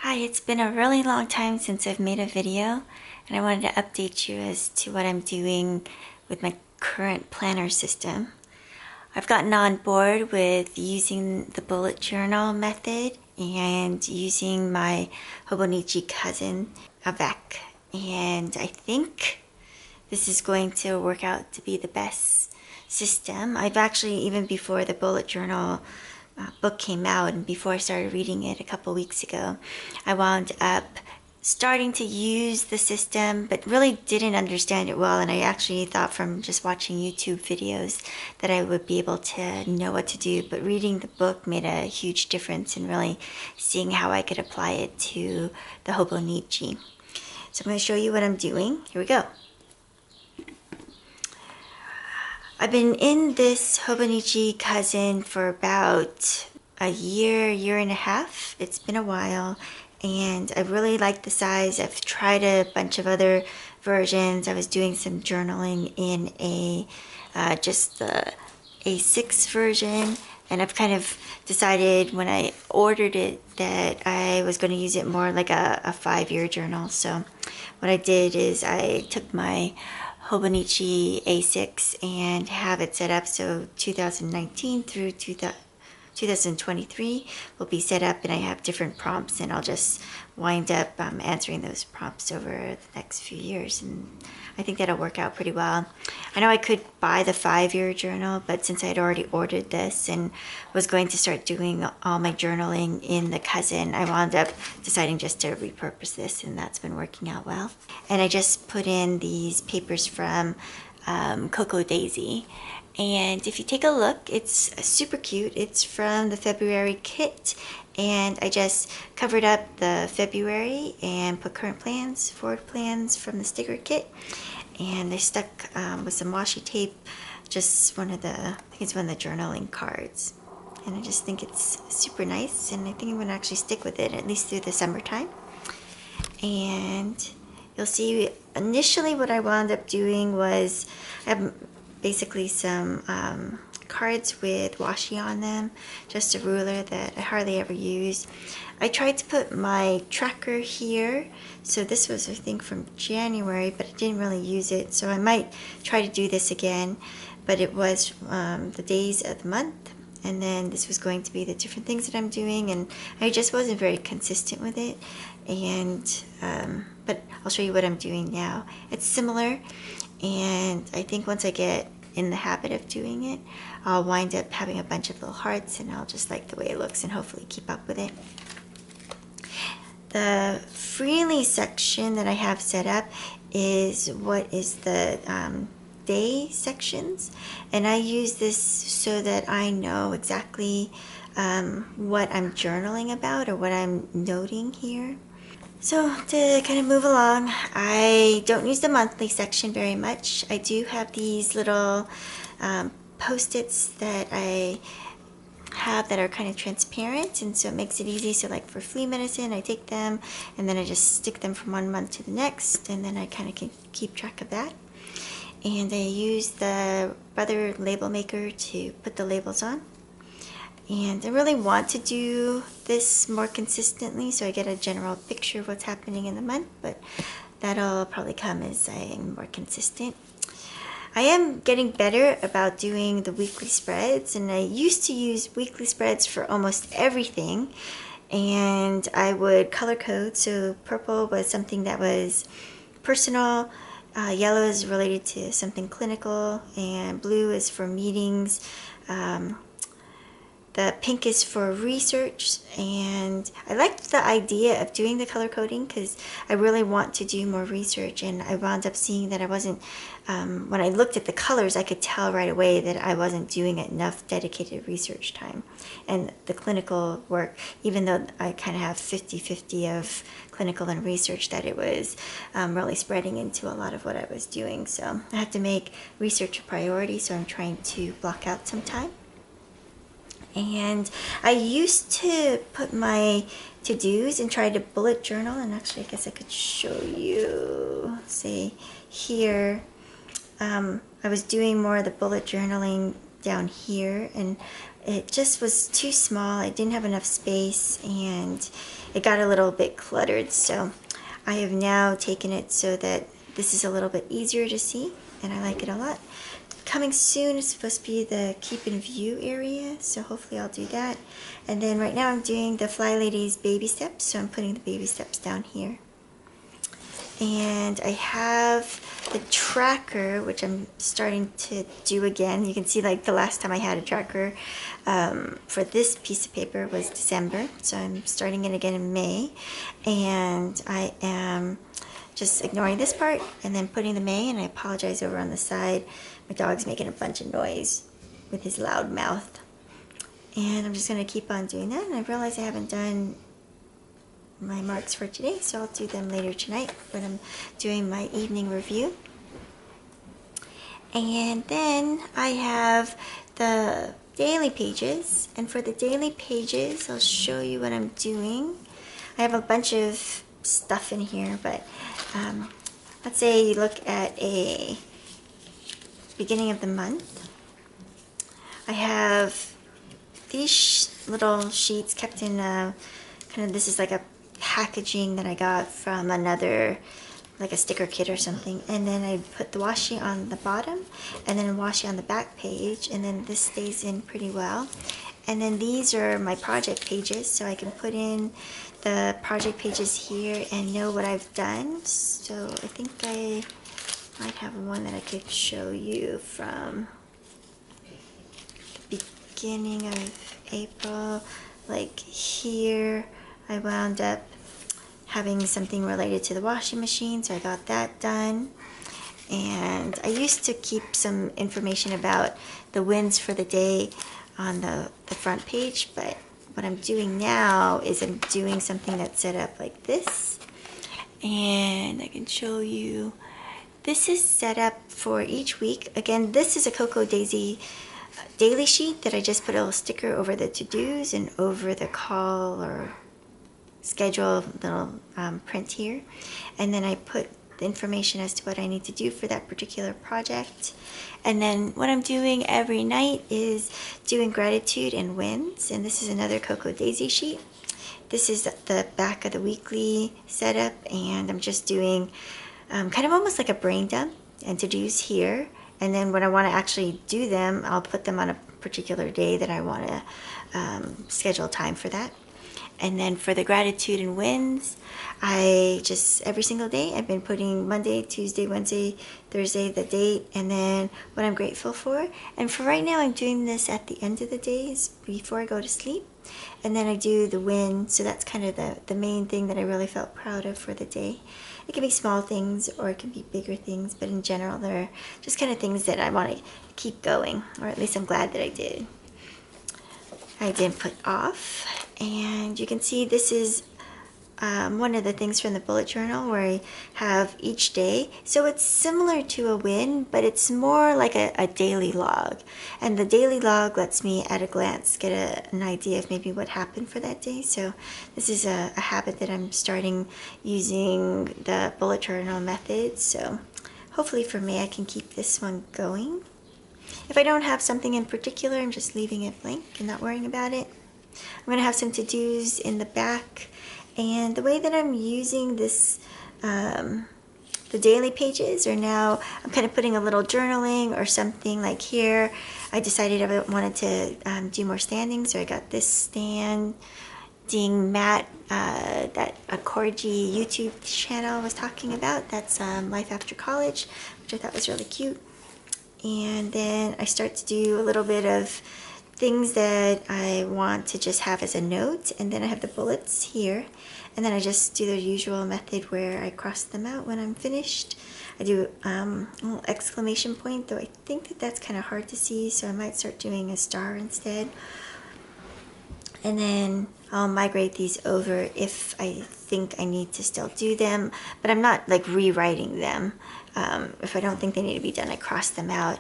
Hi, it's been a really long time since I've made a video, and I wanted to update you as to what I'm doing with my current planner system. I've gotten on board with using the bullet journal method and using my Hobonichi Cousin Avec, and I think this is going to work out to be the best system. I've actually, even before the bullet journal book came out and before I started reading it a couple weeks ago, I wound up starting to use the system but really didn't understand it well, and I actually thought from just watching YouTube videos that I would be able to know what to do, but reading the book made a huge difference in really seeing how I could apply it to the Hobonichi. So I'm going to show you what I'm doing. Here we go. I've been in this Hobonichi Cousin for about a year and a half. It's been a while, and I really like the size. I've tried a bunch of other versions. I was doing some journaling in just the A6 version, and I've kind of decided when I ordered it that I was going to use it more like a 5-year journal. So what I did is I took my Hobonichi A6 and have it set up so 2019 through 2023 will be set up, and I have different prompts, and I'll just wind up answering those prompts over the next few years, and I think that'll work out pretty well. I know I could buy the 5-year journal, but since I had already ordered this and was going to start doing all my journaling in the Cousin, I wound up deciding just to repurpose this, and that's been working out well. And I just put in these papers from Cocoa Daisy. And if you take a look, it's super cute. It's from the February kit, and I just covered up the February and put current plans, forward plans from the sticker kit, and I stuck with some washi tape just I think it's one of the journaling cards, and I just think it's super nice, and I think I'm going to actually stick with it at least through the summertime. And you'll see initially what I wound up doing was I have basically some cards with washi on them, just a ruler that I hardly ever use. I tried to put my tracker here, so this was I think from January, but I didn't really use it, so I might try to do this again. But it was the days of the month, and then this was going to be the different things that I'm doing, and I just wasn't very consistent with it. And but I'll show you what I'm doing now. It's similar, and I think once I get in the habit of doing it, I'll wind up having a bunch of little hearts, and I'll just like the way it looks and hopefully keep up with it. The freely section that I have set up is what is the day sections, and I use this so that I know exactly what I'm journaling about or what I'm noting here. So to kind of move along, I don't use the monthly section very much. I do have these little post-its that I have that are kind of transparent, and so it makes it easy. So like for flea medicine, I take them and then I just stick them from one month to the next, and then I kind of can keep track of that. And I use the Brother label maker to put the labels on. And I really want to do this more consistently so I get a general picture of what's happening in the month, but that'll probably come as I am more consistent. I am getting better about doing the weekly spreads, and I used to use weekly spreads for almost everything, and I would color code. So purple was something that was personal, yellow is related to something clinical, and blue is for meetings. The pink is for research, and I liked the idea of doing the color coding because I really want to do more research, and I wound up seeing that I wasn't, when I looked at the colors, I could tell right away that I wasn't doing enough dedicated research time. And the clinical work, even though I kind of have 50-50 of clinical and research, that it was really spreading into a lot of what I was doing. So I have to make research a priority, so I'm trying to block out some time. And I used to put my to-dos and try to bullet journal, and actually I guess I could show you, say here, I was doing more of the bullet journaling down here, and it just was too small. I didn't have enough space and it got a little bit cluttered. So I have now taken it so that this is a little bit easier to see, and I like it a lot. Coming soon is supposed to be the keep in view area, so hopefully I'll do that. And then right now I'm doing the Fly Lady's baby steps, so I'm putting the baby steps down here. And I have the tracker, which I'm starting to do again. You can see like the last time I had a tracker for this piece of paper was December, so I'm starting it again in May. And I am just ignoring this part and then putting the May, and I apologize over on the side. My dog's making a bunch of noise with his loud mouth. And I'm just going to keep on doing that. And I realize I haven't done my marks for today, so I'll do them later tonight when I'm doing my evening review. And then I have the daily pages. And for the daily pages, I'll show you what I'm doing. I have a bunch of stuff in here, but let's say you look at a beginning of the month. I have these little sheets kept in kind of, this is like a packaging that I got from another, like a sticker kit or something, and then I put the washi on the bottom and then washi on the back page, and then this stays in pretty well. And then these are my project pages, so I can put in the project pages here and know what I've done. So I think I might have one that I could show you from the beginning of April. Like here, I wound up having something related to the washing machine, so I got that done. And I used to keep some information about the wins for the day on the front page, but what I'm doing now is I'm doing something that's set up like this. And I can show you, this is set up for each week. Again, this is a Cocoa Daisy daily sheet that I just put a little sticker over the to-dos and over the call or schedule little print here. And then I put the information as to what I need to do for that particular project. And then what I'm doing every night is doing gratitude and wins. And this is another Cocoa Daisy sheet. This is the back of the weekly setup, and I'm just doing kind of almost like a brain dump and to-dos here. And then when I want to actually do them, I'll put them on a particular day that I want to schedule time for that. And then for the gratitude and wins, I just, every single day, I've been putting Monday, Tuesday, Wednesday, Thursday, the date, and then what I'm grateful for. And for right now, I'm doing this at the end of the days before I go to sleep. And then I do the win, so that's kind of the main thing that I really felt proud of for the day. It can be small things or it can be bigger things, but in general, they're just kind of things that I want to keep going, or at least I'm glad that I did. I didn't put off, and you can see this is one of the things from the bullet journal where I have each day. So it's similar to a win, but it's more like a daily log. And the daily log lets me at a glance get an idea of maybe what happened for that day. So this is a habit that I'm starting using the bullet journal method. So hopefully for me, I can keep this one going. If I don't have something in particular, I'm just leaving it blank and not worrying about it. I'm going to have some to-dos in the back. And the way that I'm using this, the daily pages are now, I'm kind of putting a little journaling or something like here. I decided I wanted to do more standing, so I got this standing mat that a Corgi YouTube channel was talking about. That's Life After College, which I thought was really cute. And then I start to do a little bit of things that I want to just have as a note, and then I have the bullets here, and then I just do the usual method where I cross them out when I'm finished. I do a little exclamation point, though I think that that's kind of hard to see, so I might start doing a star instead. And then I'll migrate these over if I think I need to still do them, but I'm not like rewriting them. If I don't think they need to be done, I cross them out,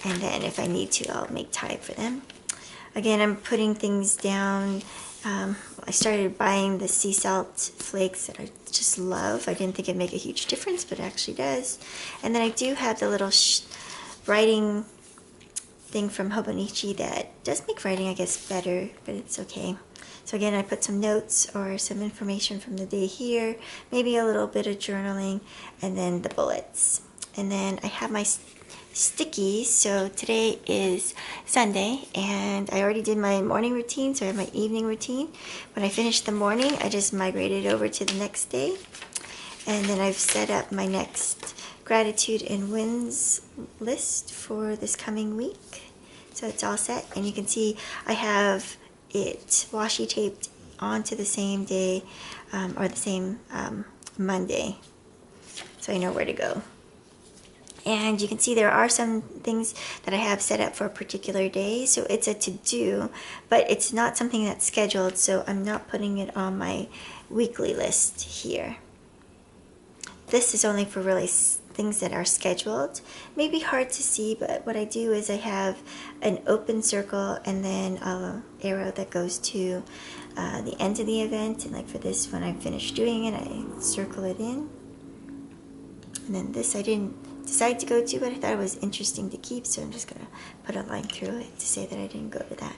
and then if I need to, I'll make time for them. Again, I'm putting things down. I started buying the sea salt flakes that I just love. I didn't think it'd make a huge difference, but it actually does. And then I do have the little writing thing from Hobonichi that does make writing, I guess, better, but it's okay. So again, I put some notes or some information from the day here, maybe a little bit of journaling, and then the bullets. And then I have my stickies. So today is Sunday, and I already did my morning routine, so I have my evening routine. When I finish the morning, I just migrated over to the next day. And then I've set up my next gratitude and wins list for this coming week. So it's all set, and you can see I have it washi taped onto the same day or the same Monday, so I know where to go. And you can see there are some things that I have set up for a particular day, so it's a to-do, but it's not something that's scheduled, so I'm not putting it on my weekly list here. This is only for really things that are scheduled. Maybe hard to see, but what I do is I have an open circle and then an arrow that goes to the end of the event. And like for this, when I'm finished doing it, I circle it in. And then this I didn't decide to go to, but I thought it was interesting to keep, so I'm just gonna put a line through it to say that I didn't go to that.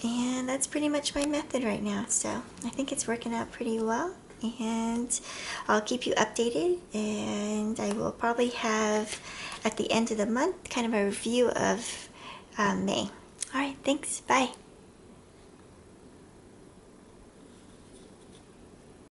And that's pretty much my method right now, so I think it's working out pretty well. And I'll keep you updated, and I will probably have at the end of the month kind of a review of May. All right, thanks, bye.